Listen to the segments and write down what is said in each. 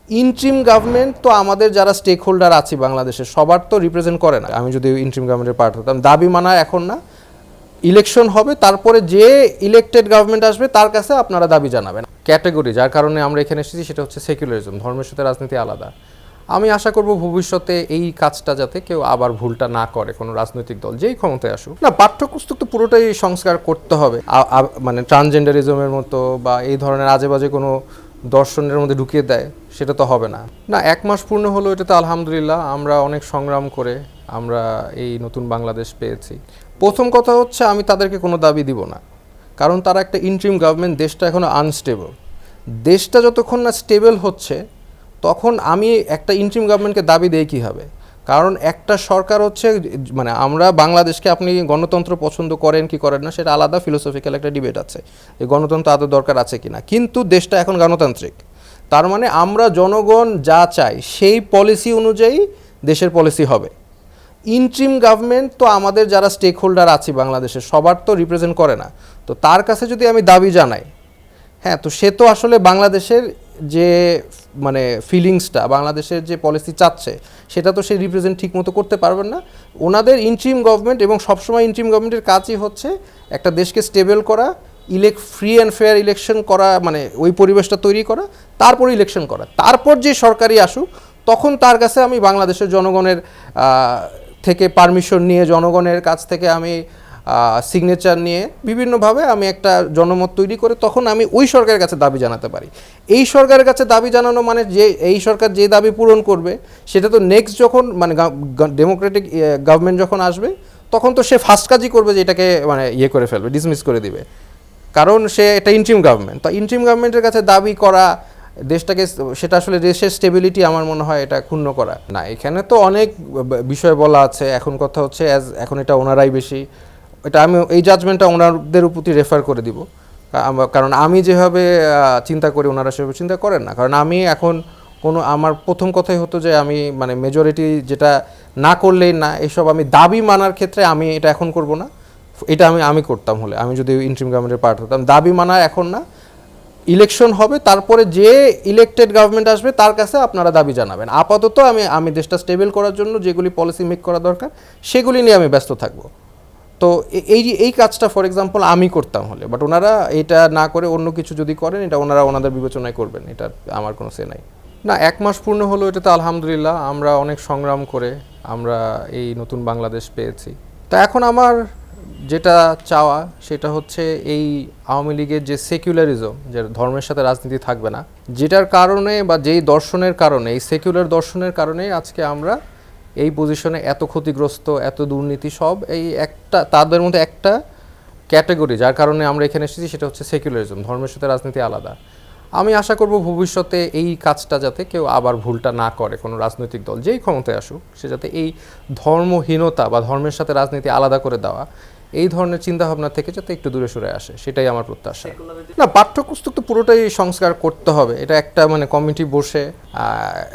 Interim government তো আমাদের যারা স্টেক হোল্ডার আছে বাংলাদেশে সবার তো রিপ্রেজেন্ট করে না। আমি যদি ইন্ট্রিম গভর্নমেন্টের পার্ট হতাম, দাবি মানা এখন না, ইলেকশন হবে, তারপরে যে ইলেক্টেড গভর্নমেন্ট আসবে তার কাছে আপনারা দাবি জানাবেন। ক্যাটাগরি যার কারণে আমরা এখানে এসেছি সেটা হচ্ছে সেকুলারিজম, ধর্মের সাথে রাজনীতি আলাদা। আমি আশা করব ভবিষ্যতে এই কাজটা যাতে কেউ আবার ভুলটা না করে, কোনো রাজনৈতিক দল যেই ক্ষমতায় আসুক না। পাঠ্যপুস্তক তো পুরোটাই সংস্কার করতে হবে, মানে ট্রান্সজেন্ডারিজমের মতো বা এই ধরনের আজে বাজে কোনো দর্শনের মধ্যে ঢুকিয়ে দেয় সেটা তো হবে না। না, 1 মাস পূর্ণ হলো, এটা তো আলহামদুলিল্লাহ আমরা অনেক সংগ্রাম করে আমরা এই নতুন বাংলাদেশ পেয়েছি। প্রথম কথা হচ্ছে আমি তাদেরকে কোনো দাবি দিব না, কারণ তারা একটা ইন্ট্রিম গভর্নমেন্ট, দেশটা এখনও আনস্টেবল। দেশটা যতক্ষণ না স্টেবল হচ্ছে তখন আমি একটা ইন্ট্রিম গভর্নমেন্টকে দাবি দেই কী হবে? কারণ একটা সরকার হচ্ছে, মানে আমরা বাংলাদেশকে, আপনি গণতন্ত্র পছন্দ করেন কি করেন না সেটা আলাদা ফিলোসফিক্যাল একটা ডিবেট আছে, এই গণতন্ত্র আদৌ দরকার আছে কি না, কিন্তু দেশটা এখন গণতান্ত্রিক। তার মানে আমরা জনগণ যা চাই সেই পলিসি অনুযায়ী দেশের পলিসি হবে। ইন্ট্রিম গভর্নমেন্ট তো আমাদের যারা স্টেক হোল্ডার আছে বাংলাদেশে সবার তো রিপ্রেজেন্ট করে না। তো তার কাছে যদি আমি দাবি জানাই, হ্যাঁ, তো সে তো আসলে বাংলাদেশের যে মানে ফিলিংসটা, বাংলাদেশের যে পলিসি চাচ্ছে সেটা তো সে রিপ্রেজেন্ট ঠিক মতো করতে পারবেন না। ওনাদের ইন্ট্রিম গভর্নমেন্ট, এবং সবসময় ইন্ট্রিম গভর্নমেন্টের কাজই হচ্ছে একটা দেশকে স্টেবল করা, ফ্রি অ্যান্ড ফেয়ার ইলেকশন করা, মানে ওই পরিবেশটা তৈরি করা, তারপর ইলেকশন করা, তারপর যে সরকারই আসুক তখন তার কাছে আমি বাংলাদেশের জনগণের থেকে পারমিশন নিয়ে, জনগণের কাছ থেকে আমি সিগনেচার নিয়ে বিভিন্নভাবে আমি একটা জনমত তৈরি করে তখন আমি ওই সরকারের কাছে দাবি জানাতে পারি। এই সরকারের কাছে দাবি জানানো মানে যে এই সরকার যে দাবি পূরণ করবে সেটা তো নেক্সট যখন মানে ডেমোক্রেটিক গভর্নমেন্ট যখন আসবে তখন তো সে ফার্স্ট কাজই করবে যে এটাকে মানে ইয়ে করে ফেলবে, ডিসমিস করে দিবে, কারণ সে এটা ইন্ট্রিম গভর্নমেন্ট। তো ইন্ট্রিম গভর্নমেন্টের কাছে দাবি করা দেশটাকে, সেটা আসলে দেশের স্টেবিলিটি আমার মনে হয় এটা ক্ষুণ্ণ করা না। এখানে তো অনেক বিষয় বলা আছে, এখন কথা হচ্ছে এখন এটা ওনারাই বেশি, এটা আমি এই জাজমেন্টটা ওনাদের প্রতি রেফার করে দিব, কারণ আমি যেভাবে চিন্তা করি ওনারা সেভাবে চিন্তা করেন না। কারণ আমি এখন আমার প্রথম কথাই হতো যে আমি মানে মেজরিটি যেটা না করলেই না, এইসব আমি দাবি মানার ক্ষেত্রে আমি এটা এখন করব না। এটা আমি করতাম হলে, আমি যদি ইন্ট্রিম গভর্নমেন্টের পার্ট হতাম, দাবি মানা এখন না, ইলেকশন হবে, তারপরে যে ইলেক্টেড গভর্নমেন্ট আসবে তার কাছে আপনারা দাবি জানাবেন। আপাতত আমি দেশটা স্টেবল করার জন্য যেগুলি পলিসি মেক করা দরকার সেগুলি নিয়ে আমি ব্যস্ত থাকবো। তো এই কাজটা ফর এক্সাম্পল আমি করতাম হলে, বাট ওনারা এটা না করে অন্য কিছু যদি করেন এটা ওনারা ওনাদের বিবেচনায় করবেন, এটা আমার কোনো সে নাই। না, 1 মাস পূর্ণ হলো, এটা তো আলহামদুলিল্লাহ আমরা অনেক সংগ্রাম করে আমরা এই নতুন বাংলাদেশ পেয়েছি। তা এখন আমার যেটা চাওয়া সেটা হচ্ছে এই আওয়ামী লীগের যে সেকুলারিজম, যে ধর্মের সাথে রাজনীতি থাকবে না, যেটার কারণে বা যেই দর্শনের কারণে, এই সেকুলার দর্শনের কারণে আজকে আমরা এই পজিশনে এত ক্ষতিগ্রস্ত, এত দুর্নীতি, সব এই একটা তাদের মধ্যে একটা ক্যাটাগরি যার কারণে আমরা এখানে এসেছি সেটা হচ্ছে সেকুলারিজম, ধর্মের সাথে রাজনীতি আলাদা। আমি আশা করব ভবিষ্যতে এই কাজটা যাতে কেউ আবার ভুলটা না করে, কোনো রাজনৈতিক দল যেই ক্ষমতায় আসুক সে যাতে এই ধর্মহীনতা বা ধর্মের সাথে রাজনীতি আলাদা করে দেওয়া, এই ধরনের চিন্তাভাবনা থেকে যাতে একটু দূরে সরে আসে, সেটাই আমার প্রত্যাশা। না, পাঠ্যপুস্তক তো পুরোটাই সংস্কার করতে হবে, এটা একটা মানে কমিটি বসে,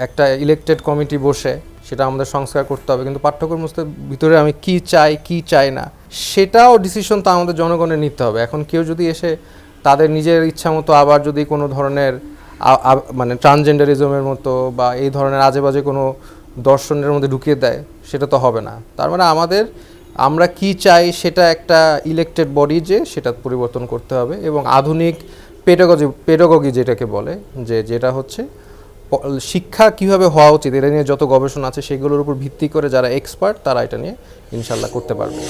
একটা ইলেক্টেড কমিটি বসে সেটা আমাদের সংস্কার করতে হবে। কিন্তু পাঠ্যক্রমের ভিতরে আমি কি চাই কি চাই না সেটাও ডিসিশন তো আমাদের জনগণের নিতে হবে। এখন কেউ যদি এসে তাদের নিজের ইচ্ছা মতো আবার যদি কোনো ধরনের মানে ট্রান্সজেন্ডারিজমের মতো বা এই ধরনের আজে বাজে কোনো দর্শনের মধ্যে ঢুকিয়ে দেয় সেটা তো হবে না। তার মানে আমরা কি চাই সেটা একটা ইলেক্টেড বডি যে সেটা পরিবর্তন করতে হবে, এবং আধুনিক পেডাগজি যেটাকে বলে, যেটা হচ্ছে শিক্ষা কিভাবে হওয়া উচিত, এটা নিয়ে যত গবেষণা আছে সেগুলোর উপর ভিত্তি করে যারা এক্সপার্ট তারা এটা নিয়ে ইনশাল্লাহ করতে পারবে।